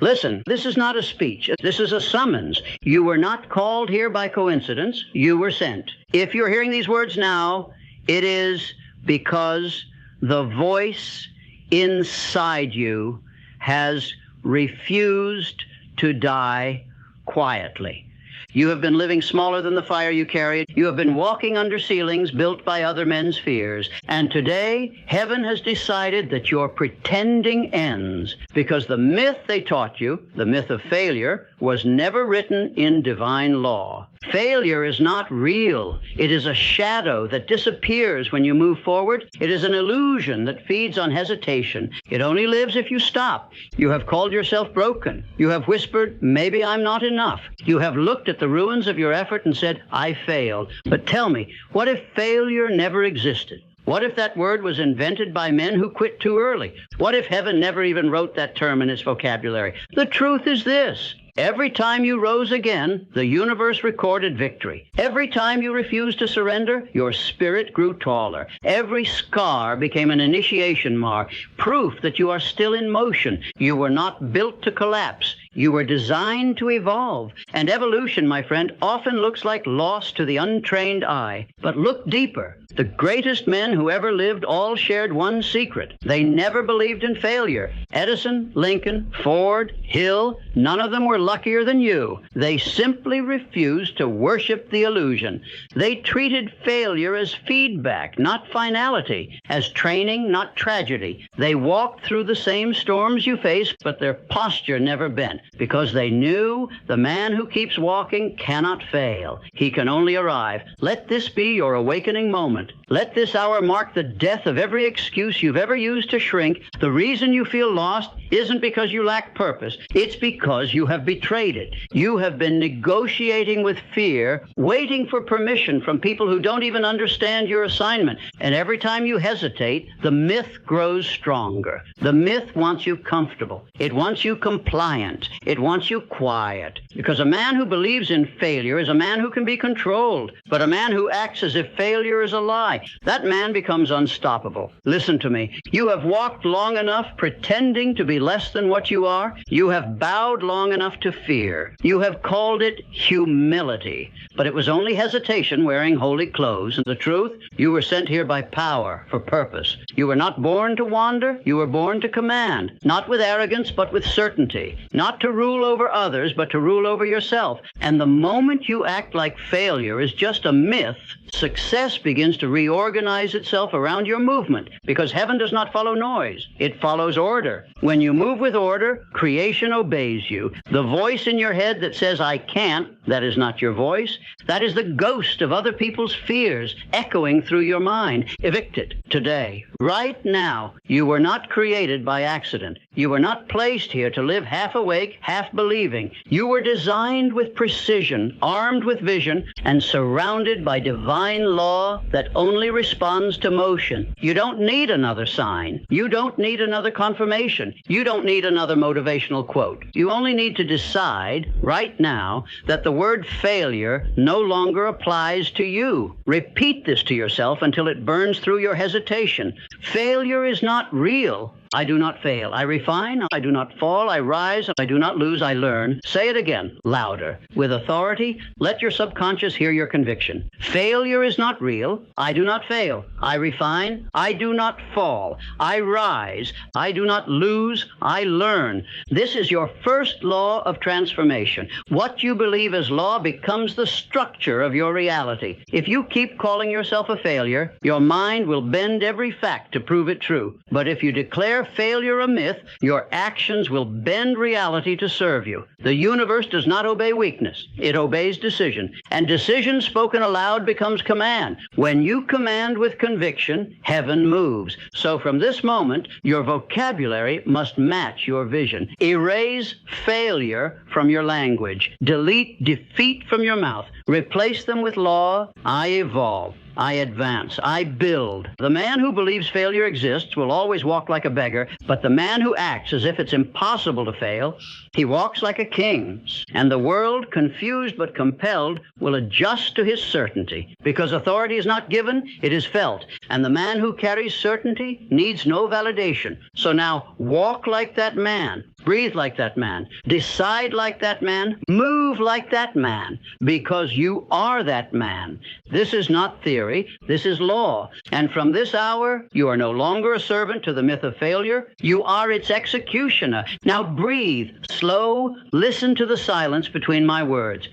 Listen, this is not a speech. This is a summons. You were not called here by coincidence. You were sent. If you're hearing these words now, it is because the voice inside you has refused to die quietly. You have been living smaller than the fire you carried. You have been walking under ceilings built by other men's fears. And today, heaven has decided that your pretending ends, because the myth they taught you, the myth of failure, was never written in divine law. Failure is not real. It is a shadow that disappears when you move forward. It is an illusion that feeds on hesitation. It only lives if you stop. You have called yourself broken. You have whispered, maybe I'm not enough. You have looked at the ruins of your effort and said, I failed. But tell me, what if failure never existed? What if that word was invented by men who quit too early? What if heaven never even wrote that term in its vocabulary? The truth is this. Every time you rose again, the universe recorded victory. Every time you refused to surrender, your spirit grew taller. Every scar became an initiation mark, proof that you are still in motion. You were not built to collapse. You were designed to evolve. And evolution, my friend, often looks like loss to the untrained eye. But look deeper. The greatest men who ever lived all shared one secret. They never believed in failure. Edison, Lincoln, Ford, Hill, none of them were luckier than you. They simply refused to worship the illusion. They treated failure as feedback, not finality, as training, not tragedy. They walked through the same storms you face, but their posture never bent, because they knew the man who keeps walking cannot fail. He can only arrive. Let this be your awakening moment. Let this hour mark the death of every excuse you've ever used to shrink. The reason you feel lost isn't because you lack purpose. It's because you have betrayed it. You have been negotiating with fear, waiting for permission from people who don't even understand your assignment. And every time you hesitate, the myth grows stronger. The myth wants you comfortable. It wants you compliant. It wants you quiet. Because a man who believes in failure is a man who can be controlled. But a man who acts as if failure is a lie, that man becomes unstoppable. Listen to me. You have walked long enough pretending to be less than what you are. You have bowed long enough to fear. You have called it humility. But it was only hesitation wearing holy clothes. And the truth, you were sent here by power, for purpose. You were not born to wander. You were born to command. Not with arrogance, but with certainty. Not to rule over others, but to rule over yourself. And the moment you act like failure is just a myth, success begins to reorganize itself around your movement, because heaven does not follow noise. It follows order. When you move with order, creation obeys you. The voice in your head that says, I can't, that is not your voice. That is the ghost of other people's fears echoing through your mind. Evict it today, right now. You were not created by accident. You were not placed here to live half awake, half believing. You were designed with precision, armed with vision, and surrounded by divine law that only responds to motion. You don't need another sign. You don't need another confirmation. You don't need another motivational quote. You only need to decide right now that the word failure no longer applies to you. Repeat this to yourself until it burns through your hesitation. Failure is not real. I do not fail. I refine. I do not fall. I rise. I do not lose. I learn. Say it again, louder. With authority, let your subconscious hear your conviction. Failure is not real. I do not fail. I refine. I do not fall. I rise. I do not lose. I learn. This is your first law of transformation. What you believe as law becomes the structure of your reality. If you keep calling yourself a failure, your mind will bend every fact to prove it true. But if you declare failure a myth, your actions will bend reality to serve you. The universe does not obey weakness. It obeys decision. And decision spoken aloud becomes command. When you command with conviction, heaven moves. So from this moment, your vocabulary must match your vision. Erase failure from your language. Delete defeat from your mouth. Replace them with law. I evolve. I advance. I build. The man who believes failure exists will always walk like a beggar, but the man who acts as if it's impossible to fail, he walks like a king. And the world, confused but compelled, will adjust to his certainty. Because authority is not given, it is felt. And the man who carries certainty needs no validation. So now, walk like that man. Breathe like that man. Decide like that man. Move like that man. Because you are that man. This is not theory. This is law. And from this hour, you are no longer a servant to the myth of failure. You are its executioner. Now breathe. Slow. Listen to the silence between my words.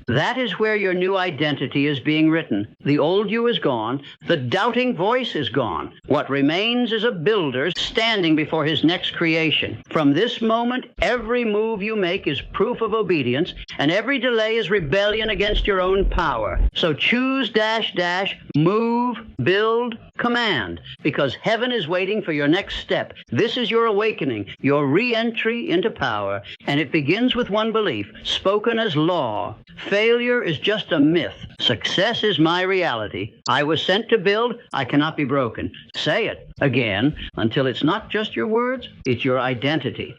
That is where your new identity is being written. The old you is gone. The doubting voice is gone. What remains is a builder standing before his next creation. From this moment, every move you make is proof of obedience, and every delay is rebellion against your own power. So choose move, build, command, because heaven is waiting for your next step. This is your awakening, your re-entry into power, and it begins with one belief, spoken as law. Failure is just a myth. Success is my reality. I was sent to build. I cannot be broken. Say it again until it's not just your words, it's your identity.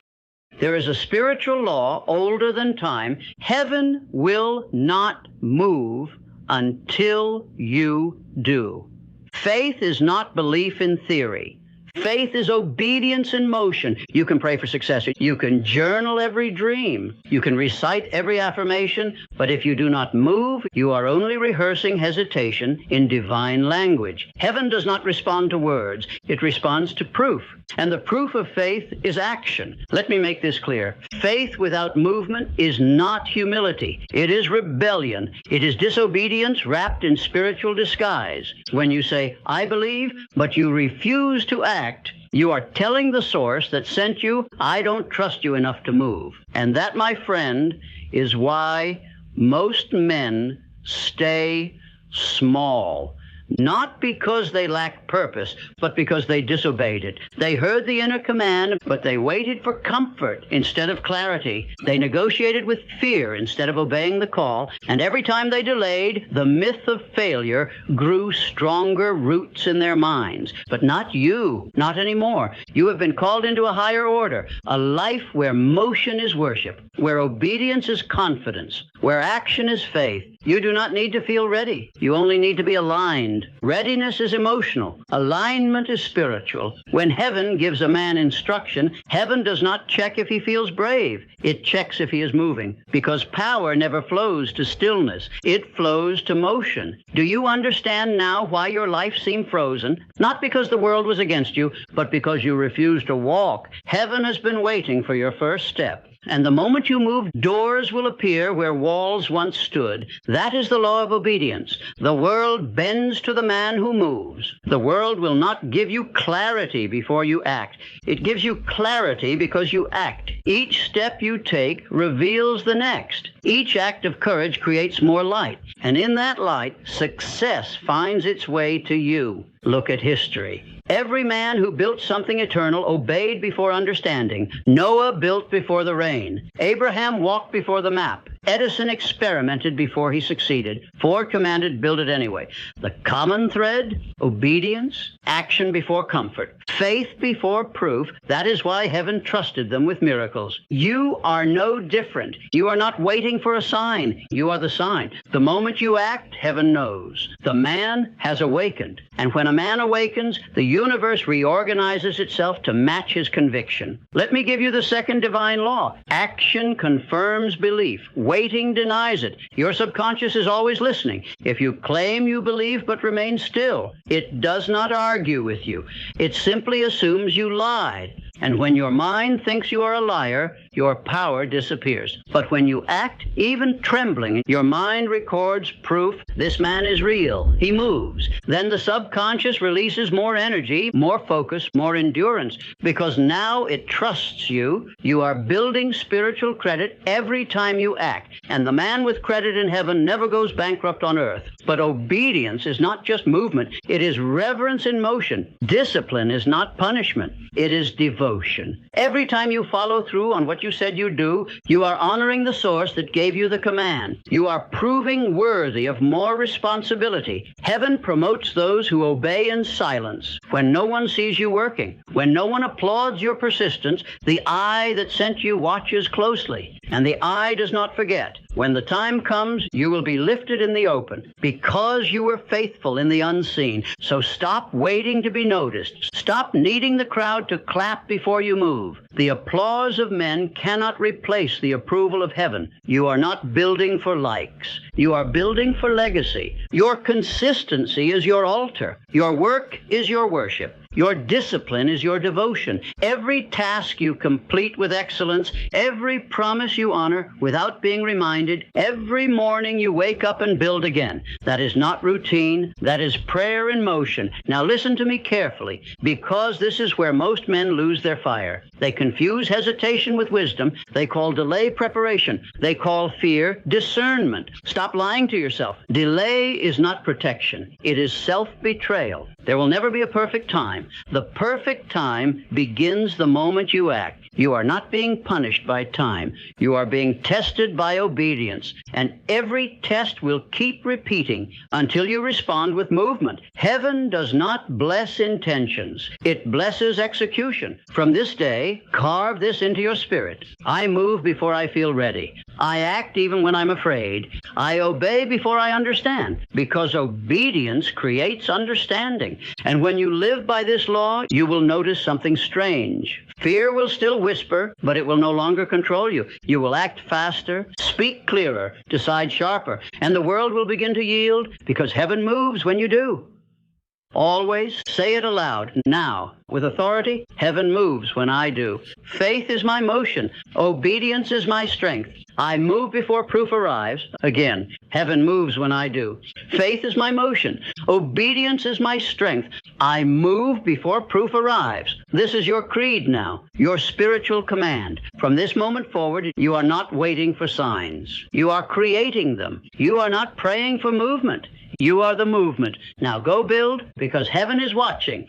There is a spiritual law older than time. Heaven will not move until you do. Faith is not belief in theory. Faith is obedience in motion. You can pray for success. You can journal every dream. You can recite every affirmation. But if you do not move, you are only rehearsing hesitation in divine language. Heaven does not respond to words. It responds to proof. And the proof of faith is action. Let me make this clear. Faith without movement is not humility. It is rebellion. It is disobedience wrapped in spiritual disguise. When you say, I believe, but you refuse to act, you are telling the source that sent you, I don't trust you enough to move. And that, my friend, is why most men stay small. Not because they lack purpose, but because they disobeyed it. They heard the inner command, but they waited for comfort instead of clarity. They negotiated with fear instead of obeying the call. And every time they delayed, the myth of failure grew stronger roots in their minds. But not you, not anymore. You have been called into a higher order, a life where motion is worship, where obedience is confidence, where action is faith. You do not need to feel ready. You only need to be aligned. Readiness is emotional. Alignment is spiritual. When heaven gives a man instruction, heaven does not check if he feels brave. It checks if he is moving, because power never flows to stillness. It flows to motion. Do you understand now why your life seemed frozen? Not because the world was against you, but because you refused to walk. Heaven has been waiting for your first step. And the moment you move, doors will appear where walls once stood. That is the law of obedience. The world bends to the man who moves. The world will not give you clarity before you act. It gives you clarity because you act. Each step you take reveals the next. Each act of courage creates more light. And in that light, success finds its way to you. Look at history. Every man who built something eternal obeyed before understanding. Noah built before the rain. Abraham walked before the map. Edison experimented before he succeeded. Ford commanded, build it anyway. The common thread, obedience, action before comfort, faith before proof. That is why heaven trusted them with miracles. You are no different. You are not waiting for a sign. You are the sign. The moment you act, heaven knows. The man has awakened. And when a man awakens, the universe reorganizes itself to match his conviction. Let me give you the second divine law. Action confirms belief. Waiting denies it. Your subconscious is always listening. If you claim you believe but remain still, it does not argue with you. It simply assumes you lied. And when your mind thinks you are a liar, your power disappears. But when you act, even trembling, your mind records proof this man is real. He moves. Then the subconscious releases more energy, more focus, more endurance, because now it trusts you. You are building spiritual credit every time you act. And the man with credit in heaven never goes bankrupt on earth. But obedience is not just movement. It is reverence in motion. Discipline is not punishment. It is devotion. Every time you follow through on what you you said you'd do. You are honoring the source that gave you the command. You are proving worthy of more responsibility. Heaven promotes those who obey in silence. When no one sees you working, when no one applauds your persistence, the eye that sent you watches closely, and the eye does not forget. When the time comes, you will be lifted in the open because you were faithful in the unseen. So stop waiting to be noticed. Stop needing the crowd to clap before you move. The applause of men cannot replace the approval of heaven. You are not building for likes. You are building for legacy. Your consistency is your altar. Your work is your worship. Your discipline is your devotion. Every task you complete with excellence, every promise you honor without being reminded, every morning you wake up and build again. That is not routine. That is prayer in motion. Now listen to me carefully, because this is where most men lose their fire. They confuse hesitation with wisdom. They call delay preparation. They call fear discernment. Stop lying to yourself. Delay is not protection. It is self-betrayal. There will never be a perfect time. The perfect time begins the moment you act. You are not being punished by time. You are being tested by obedience. And every test will keep repeating until you respond with movement. Heaven does not bless intentions. It blesses execution. From this day, carve this into your spirit. I move before I feel ready. I act even when I'm afraid. I obey before I understand, because obedience creates understanding. And when you live by this law, you will notice something strange. Fear will still whisper, but it will no longer control you. You will act faster, speak clearer, decide sharper, and the world will begin to yield, because heaven moves when you do. Always say it aloud. Now, with authority, heaven moves when I do. Faith is my motion. Obedience is my strength. I move before proof arrives. Again, heaven moves when I do. Faith is my motion. Obedience is my strength. I move before proof arrives. This is your creed now, your spiritual command. From this moment forward, you are not waiting for signs. You are creating them. You are not praying for movement. You are the movement. Now go build, because heaven is watching.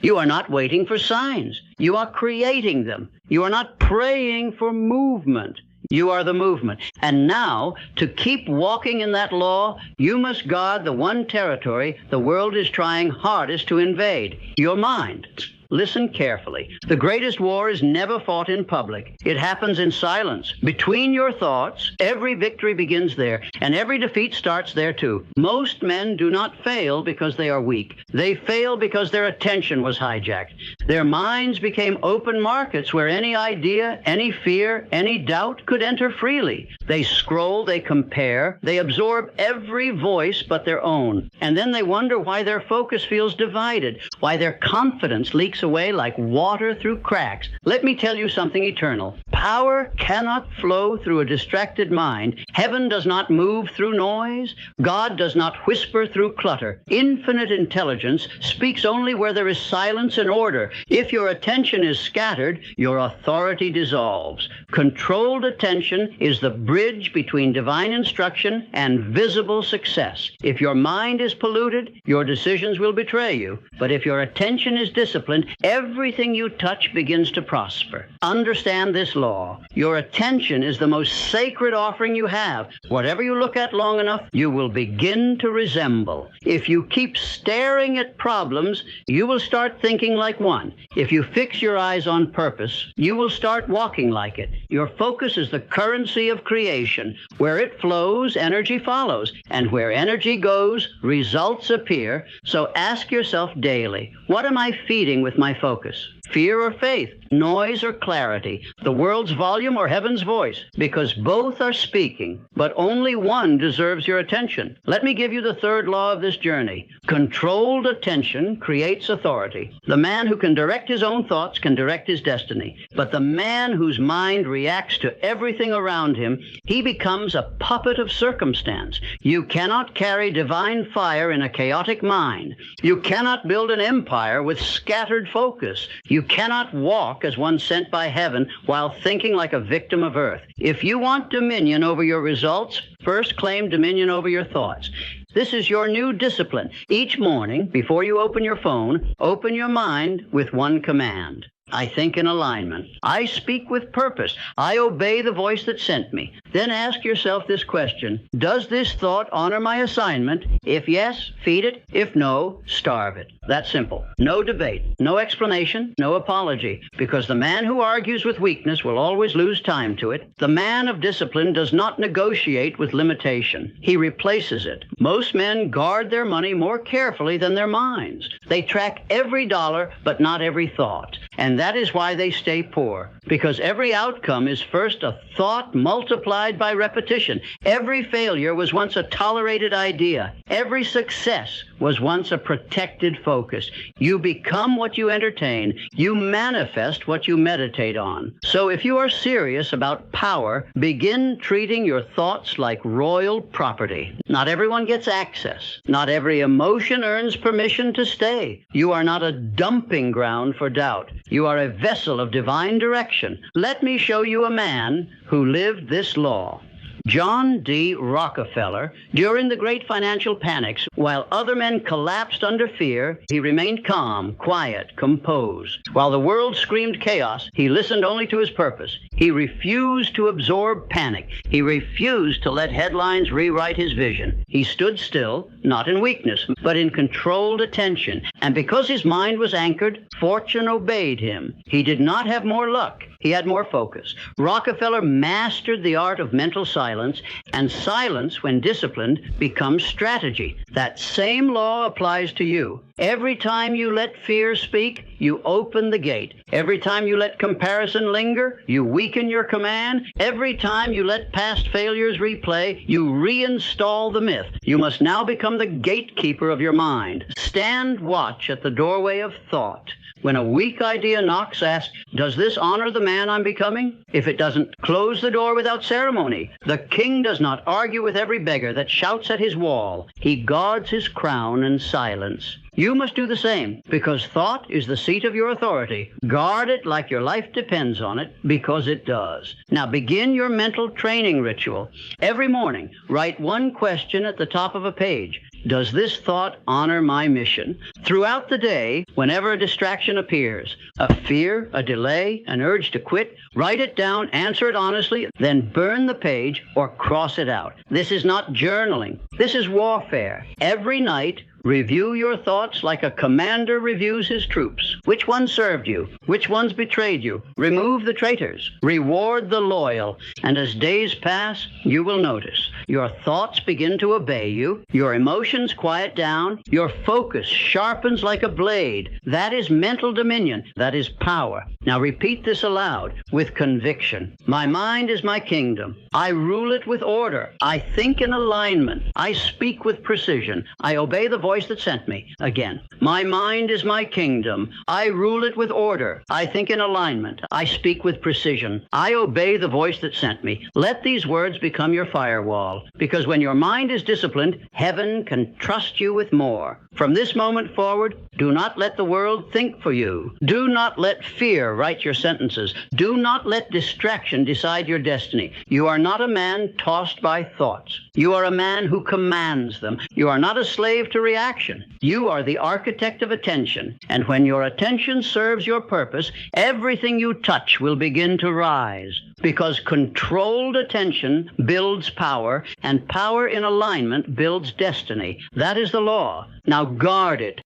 You are not waiting for signs. You are creating them. You are not praying for movement. You are the movement. And now, to keep walking in that law, you must guard the one territory the world is trying hardest to invade, your mind. Listen carefully. The greatest war is never fought in public. It happens in silence. Between your thoughts, every victory begins there, and every defeat starts there too. Most men do not fail because they are weak. They fail because their attention was hijacked. Their minds became open markets where any idea, any fear, any doubt could enter freely. They scroll, they compare, they absorb every voice but their own. And then they wonder why their focus feels divided, why their confidence leaks away like water through cracks. Let me tell you something eternal. Power cannot flow through a distracted mind. Heaven does not move through noise. God does not whisper through clutter. Infinite intelligence speaks only where there is silence and order. If your attention is scattered, your authority dissolves. Controlled attention is the bridge between divine instruction and visible success. If your mind is polluted, your decisions will betray you. But if your attention is disciplined, everything you touch begins to prosper. Understand this law. Your attention is the most sacred offering you have. Whatever you look at long enough, you will begin to resemble. If you keep staring at problems, you will start thinking like one. If you fix your eyes on purpose, you will start walking like it. Your focus is the currency of creation. Where it flows, energy follows. And where energy goes, results appear. So ask yourself daily, what am I feeding with my focus? Fear or faith? Noise or clarity? The world's volume or heaven's voice? Because both are speaking, but only one deserves your attention. Let me give you the third law of this journey. Controlled attention creates authority. The man who can direct his own thoughts can direct his destiny. But the man whose mind reacts to everything around him, he becomes a puppet of circumstance. You cannot carry divine fire in a chaotic mind. You cannot build an empire with scattered focus. You cannot walk as one sent by heaven while thinking like a victim of earth. If you want dominion over your results, first claim dominion over your thoughts. This is your new discipline. Each morning, before you open your phone, open your mind with one command. I think in alignment. I speak with purpose. I obey the voice that sent me. Then ask yourself this question: does this thought honor my assignment? If yes, feed it. If no, starve it. That's simple. No debate, no explanation, no apology, because the man who argues with weakness will always lose time to it. The man of discipline does not negotiate with limitation. He replaces it. Most men guard their money more carefully than their minds. They track every dollar, but not every thought. And that is why they stay poor, because every outcome is first a thought multiplied by repetition. Every failure was once a tolerated idea. Every success was once a protected focus. You become what you entertain. You manifest what you meditate on. So if you are serious about power, begin treating your thoughts like royal property. Not everyone gets access. Not every emotion earns permission to stay. You are not a dumping ground for doubt. You are a vessel of divine direction. Let me show you a man who lived this law. John D. Rockefeller, during the great financial panics, while other men collapsed under fear, he remained calm, quiet, composed. While the world screamed chaos, he listened only to his purpose. He refused to absorb panic. He refused to let headlines rewrite his vision. He stood still, not in weakness, but in controlled attention. And because his mind was anchored, fortune obeyed him. He did not have more luck. He had more focus. Rockefeller mastered the art of mental silence, and silence, when disciplined, becomes strategy. That same law applies to you. Every time you let fear speak, you open the gate. Every time you let comparison linger, you weaken your command. Every time you let past failures replay, you reinstall the myth. You must now become the gatekeeper of your mind. Stand watch at the doorway of thought. When a weak idea knocks, ask, does this honor the man I'm becoming? If it doesn't, close the door without ceremony. The king does not argue with every beggar that shouts at his wall. He guards his crown in silence. You must do the same, because thought is the seat of your authority. Guard it like your life depends on it, because it does. Now begin your mental training ritual. Every morning, write one question at the top of a page. Does this thought honor my mission? Throughout the day, whenever a distraction appears, a fear, a delay, an urge to quit, write it down, answer it honestly, then burn the page or cross it out. This is not journaling. This is warfare. Every night, review your thoughts like a commander reviews his troops. Which ones served you? Which ones betrayed you? Remove the traitors. Reward the loyal. And as days pass, you will notice your thoughts begin to obey you. Your emotions quiet down. Your focus sharpens like a blade. That is mental dominion. That is power. Now repeat this aloud with conviction. My mind is my kingdom. I rule it with order. I think in alignment. I speak with precision. I obey the voice that sent me. Again, my mind is my kingdom. I rule it with order. I think in alignment. I speak with precision. I obey the voice that sent me. Let these words become your firewall, because when your mind is disciplined, heaven can trust you with more. From this moment forward, do not let the world think for you. Do not let fear write your sentences. Do not let distraction decide your destiny. You are not a man tossed by thoughts. You are a man who commands them. You are not a slave to reaction. You are the architect of attention. And when your attention serves your purpose, everything you touch will begin to rise. Because controlled attention builds power, and power in alignment builds destiny. That is the law. Now guard it.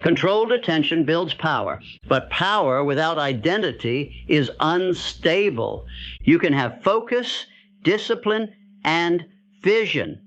Controlled attention builds power, but power without identity is unstable. You can have focus, discipline, and vision.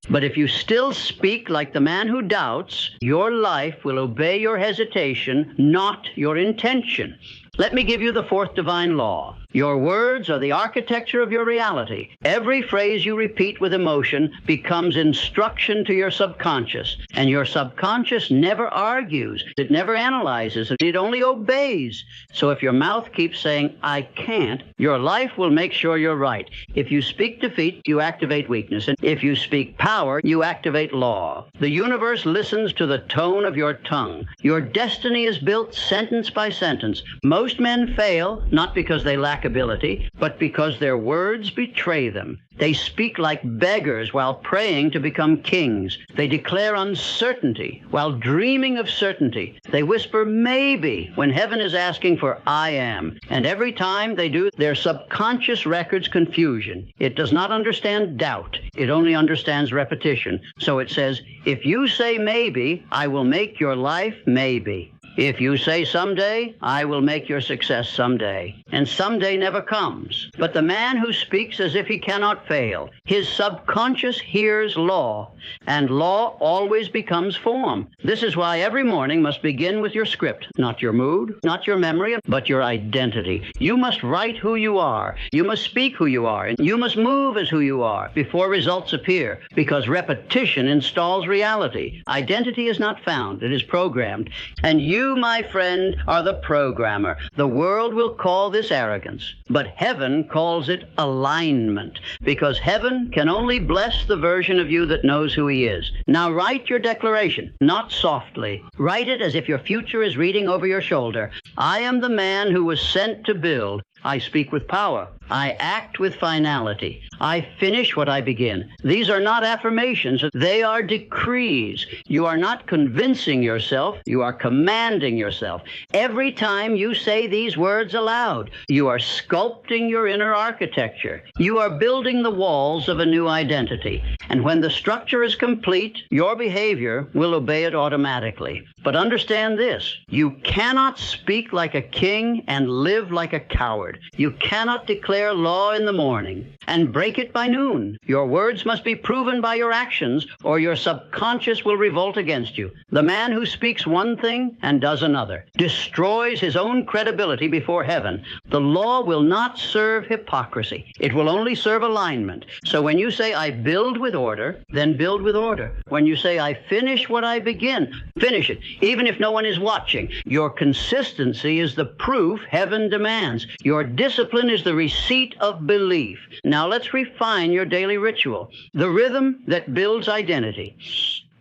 But if you still speak like the man who doubts, your life will obey your hesitation, not your intention. Let me give you the fourth divine law. Your words are the architecture of your reality. Every phrase you repeat with emotion becomes instruction to your subconscious, and your subconscious never argues. It never analyzes. It only obeys. So if your mouth keeps saying, I can't, your life will make sure you're right. If you speak defeat, you activate weakness. And if you speak power, you activate law. The universe listens to the tone of your tongue. Your destiny is built sentence by sentence. Most Most men fail, not because they lack ability, but because their words betray them. They speak like beggars while praying to become kings. They declare uncertainty while dreaming of certainty. They whisper maybe when heaven is asking for I am. And every time they do, their subconscious records confusion. It does not understand doubt. It only understands repetition. So it says, if you say maybe, I will make your life maybe. If you say someday, I will make your success someday. And someday never comes. But the man who speaks as if he cannot fail, his subconscious hears law, and law always becomes form. This is why every morning must begin with your script, not your mood, not your memory, but your identity. You must write who you are. You must speak who you are. And you must move as who you are before results appear, because repetition installs reality. Identity is not found. It is programmed. And you, my friend, are the programmer. The world will call this arrogance, but heaven calls it alignment, because heaven can only bless the version of you that knows who he is. Now write your declaration, not softly. Write it as if your future is reading over your shoulder. I am the man who was sent to build. I speak with power. I act with finality. I finish what I begin. These are not affirmations. They are decrees. You are not convincing yourself. You are commanding yourself. Every time you say these words aloud, you are sculpting your inner architecture. You are building the walls of a new identity. And when the structure is complete, your behavior will obey it automatically. But understand this. You cannot speak like a king and live like a coward. You cannot declare law in the morning and break it by noon. Your words must be proven by your actions, or your subconscious will revolt against you. The man who speaks one thing and does another destroys his own credibility before heaven. The law will not serve hypocrisy. It will only serve alignment. So when you say, I build with order, then build with order. When you say, I finish what I begin, finish it, even if no one is watching. Your consistency is the proof heaven demands. Your discipline is the receipt of belief. Now let's refine your daily ritual. The rhythm that builds identity.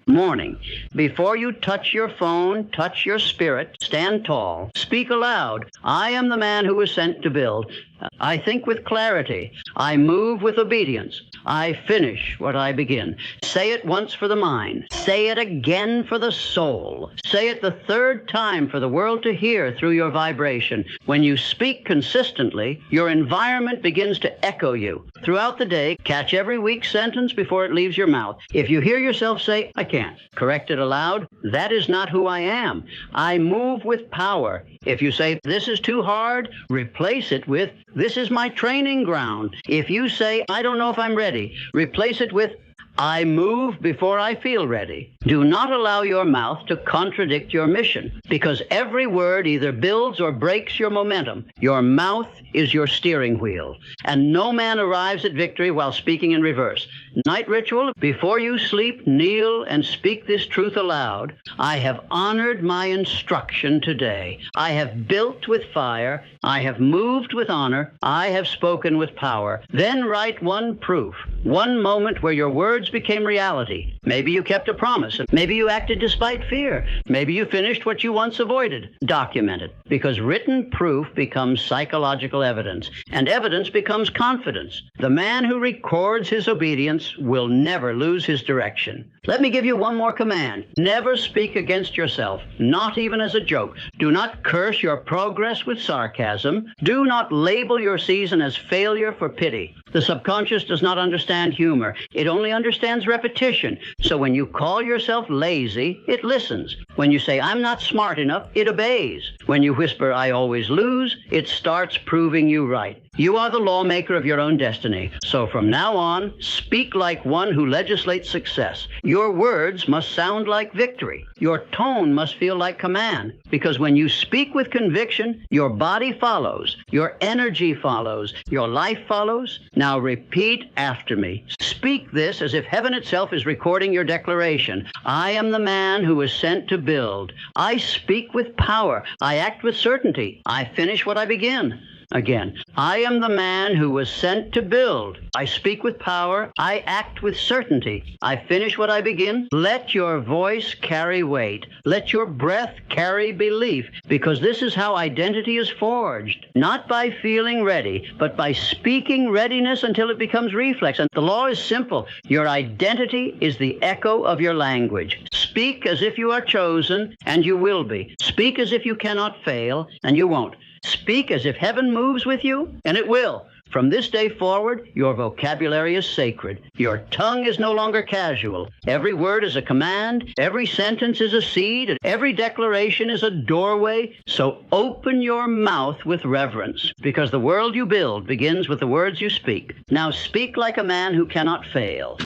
Morning. Before you touch your phone, touch your spirit, stand tall. Speak aloud. I am the man who was sent to build. I think with clarity. I move with obedience. I finish what I begin. Say it once for the mind. Say it again for the soul. Say it the third time for the world to hear through your vibration. When you speak consistently, your environment begins to echo you. Throughout the day, catch every weak sentence before it leaves your mouth. If you hear yourself say, I can't, correct it aloud. That is not who I am. I move with power. If you say, this is too hard, replace it with, this is my training ground. If you say, I don't know if I'm ready, replace it with, I move before I feel ready. Do not allow your mouth to contradict your mission, because every word either builds or breaks your momentum. Your mouth is your steering wheel, and no man arrives at victory while speaking in reverse. Night ritual, before you sleep, kneel and speak this truth aloud. I have honored my instruction today. I have built with fire. I have moved with honor. I have spoken with power. Then write one proof, one moment where your words became reality. Maybe you kept a promise. Maybe you acted despite fear. Maybe you finished what you once avoided. Document it, because written proof becomes psychological evidence, and evidence becomes confidence. The man who records his obedience will never lose his direction. Let me give you one more command. Never speak against yourself, not even as a joke. Do not curse your progress with sarcasm. Do not label your season as failure for pity. The subconscious does not understand humor. It only understands repetition. So when you call yourself lazy, it listens. When you say, I'm not smart enough, it obeys. When you whisper, I always lose, it starts proving you right. You are the lawmaker of your own destiny. So from now on, speak like one who legislates success. Your words must sound like victory. Your tone must feel like command. Because when you speak with conviction, your body follows, your energy follows, your life follows. Now repeat after me. Speak this as if heaven itself is recording your declaration. I am the man who was sent to build. I speak with power. I act with certainty. I finish what I begin. again. I am the man who was sent to build. I speak with power. I act with certainty. I finish what I begin. Let your voice carry weight. Let your breath carry belief, because this is how identity is forged. Not by feeling ready, but by speaking readiness until it becomes reflex. And the law is simple. Your identity is the echo of your language. Speak as if you are chosen, and you will be. Speak as if you cannot fail, and you won't. Speak as if heaven moves with you, and it will. From this day forward, your vocabulary is sacred. Your tongue is no longer casual. Every word is a command. Every sentence is a seed. And every declaration is a doorway. So open your mouth with reverence, because the world you build begins with the words you speak. Now speak like a man who cannot fail.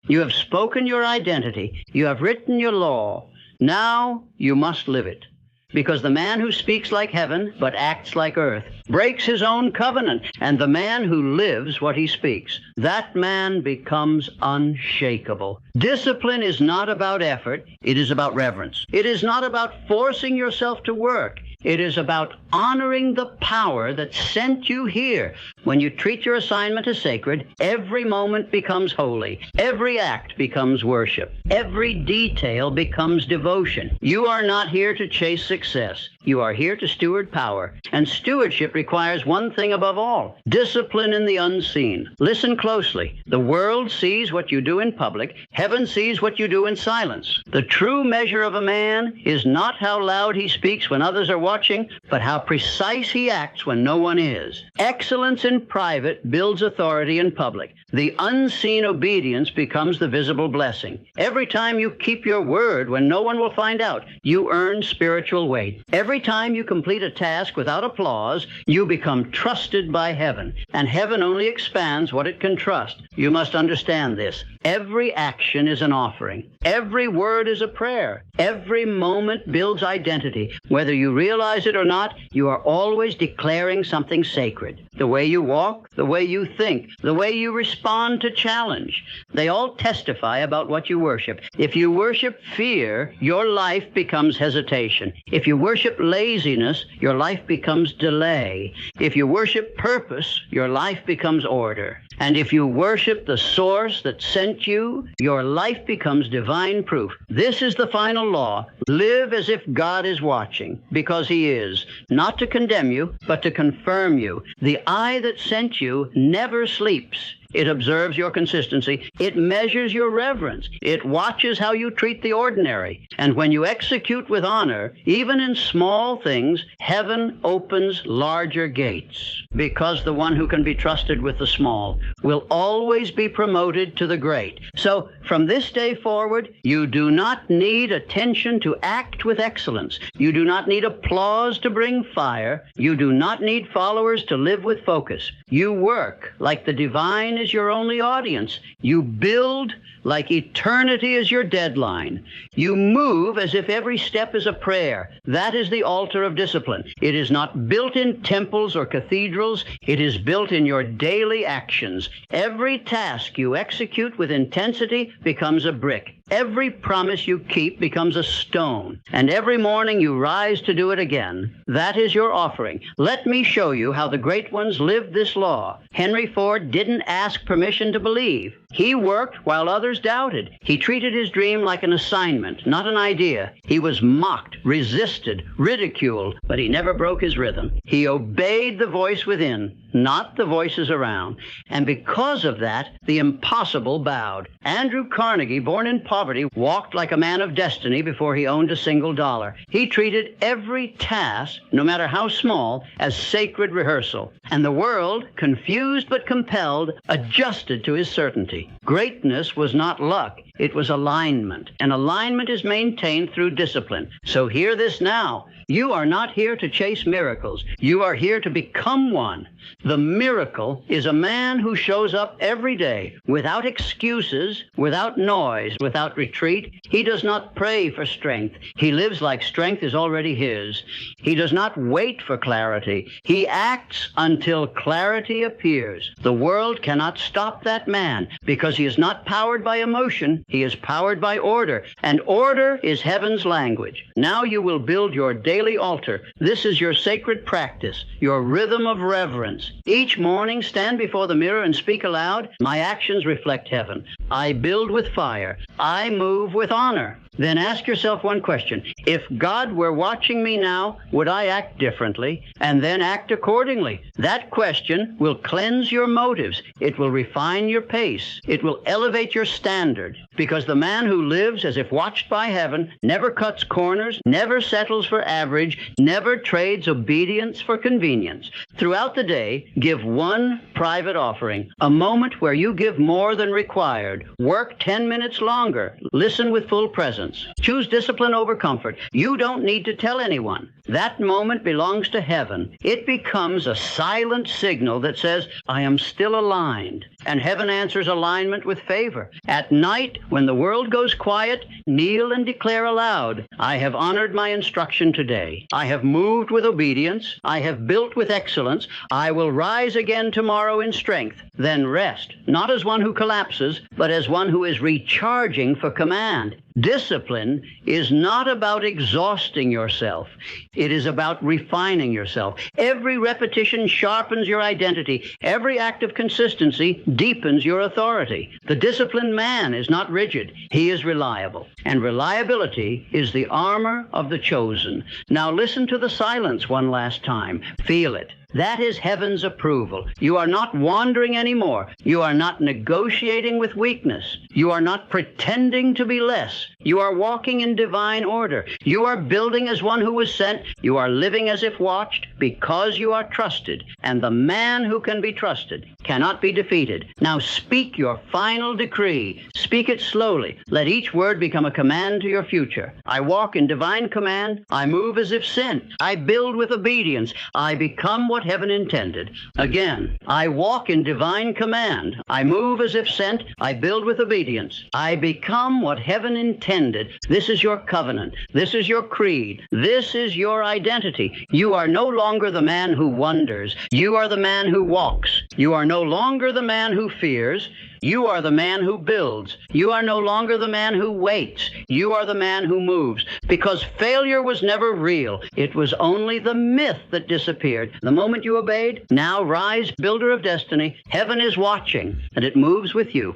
You have spoken your identity. You have written your law. Now you must live it. Because the man who speaks like heaven but acts like earth breaks his own covenant, and the man who lives what he speaks, that man becomes unshakable. Discipline is not about effort. It is about reverence. It is not about forcing yourself to work. It is about honoring the power that sent you here. When you treat your assignment as sacred, every moment becomes holy. Every act becomes worship. Every detail becomes devotion. You are not here to chase success. You are here to steward power. And stewardship requires one thing above all: discipline in the unseen. Listen closely. The world sees what you do in public. Heaven sees what you do in silence. The true measure of a man is not how loud he speaks when others are watching, but how precise he acts when no one is. Excellence in private builds authority in public. The unseen obedience becomes the visible blessing. Every time you keep your word when no one will find out, you earn spiritual weight. Every time you complete a task without applause, you become trusted by heaven. And heaven only expands what it can trust. You must understand this. Every action is an offering. Every word is a prayer. Every moment builds identity. Whether you realize it or not, you are always declaring something sacred. The way you walk, the way you think, the way you respond to challenge, they all testify about what you worship. If you worship fear, your life becomes hesitation. If you worship laziness, your life becomes delay. If you worship purpose, your life becomes order. And if you worship the source that sent you, your life becomes divine proof. This is the final law. Live as if God is watching, because he is, not to condemn you, but to confirm you. The eye that sent you never sleeps. It observes your consistency. It measures your reverence. It watches how you treat the ordinary. And when you execute with honor, even in small things, heaven opens larger gates. Because the one who can be trusted with the small will always be promoted to the great. So from this day forward, you do not need attention to act with excellence. You do not need applause to bring fire. You do not need followers to live with focus. You work like the divine is your only audience. You build like eternity is your deadline. You move as if every step is a prayer. That is the altar of discipline. It is not built in temples or cathedrals. It is built in your daily actions. Every task you execute with intensity becomes a brick. Every promise you keep becomes a stone. And every morning you rise to do it again. That is your offering. Let me show you how the great ones lived this law. Henry Ford didn't ask permission to believe. He worked while others doubted. He treated his dream like an assignment, not an idea. He was mocked, resisted, ridiculed, but he never broke his rhythm. He obeyed the voice within, not the voices around. And because of that, the impossible bowed. Andrew Carnegie, born in poverty, walked like a man of destiny before he owned a single dollar. He treated every task, no matter how small, as sacred rehearsal. And the world, confused but compelled, adjusted to his certainty. Greatness was not luck. It was alignment. And alignment is maintained through discipline. So hear this now. You are not here to chase miracles. You are here to become one. The miracle is a man who shows up every day without excuses, without noise, without retreat. He does not pray for strength. He lives like strength is already his. He does not wait for clarity. He acts until clarity appears. The world cannot stop that man because he is not powered by emotion. He is powered by order, and order is heaven's language. Now you will build your daily altar. This is your sacred practice, your rhythm of reverence. Each morning, stand before the mirror and speak aloud, "My actions reflect heaven. I build with fire. I move with honor." Then ask yourself one question. If God were watching me now, would I act differently? And then act accordingly. That question will cleanse your motives. It will refine your pace. It will elevate your standard. Because the man who lives as if watched by heaven never cuts corners, never settles for average, never trades obedience for convenience. Throughout the day, give one private offering, a moment where you give more than required. Work 10 minutes longer. Listen with full presence. Choose discipline over comfort. You don't need to tell anyone. That moment belongs to heaven. It becomes a silent signal that says, "I am still aligned." And heaven answers alignment with favor. At night, when the world goes quiet, kneel and declare aloud, "I have honored my instruction today. I have moved with obedience. I have built with excellence. I will rise again tomorrow in strength." Then rest, not as one who collapses, but as one who is recharging for command. Discipline is not about exhausting yourself. It is about refining yourself. Every repetition sharpens your identity. Every act of consistency deepens your authority. The disciplined man is not rigid. He is reliable. And reliability is the armor of the chosen. Now listen to the silence one last time. Feel it. That is heaven's approval. You are not wandering anymore. You are not negotiating with weakness. You are not pretending to be less. You are walking in divine order. You are building as one who was sent. You are living as if watched because you are trusted. And the man who can be trusted cannot be defeated. Now speak your final decree. Speak it slowly. Let each word become a command to your future. I walk in divine command. I move as if sent. I build with obedience. I become what heaven intended. Again, I walk in divine command. I move as if sent. I build with obedience. I become what heaven intended. This is your covenant. This is your creed. This is your identity. You are no longer the man who wonders. You are the man who walks. You are no longer the man who fears. You are the man who builds. You are no longer the man who waits. You are the man who moves. Because failure was never real. It was only the myth that disappeared. The moment you obeyed, now rise, builder of destiny. Heaven is watching, and it moves with you.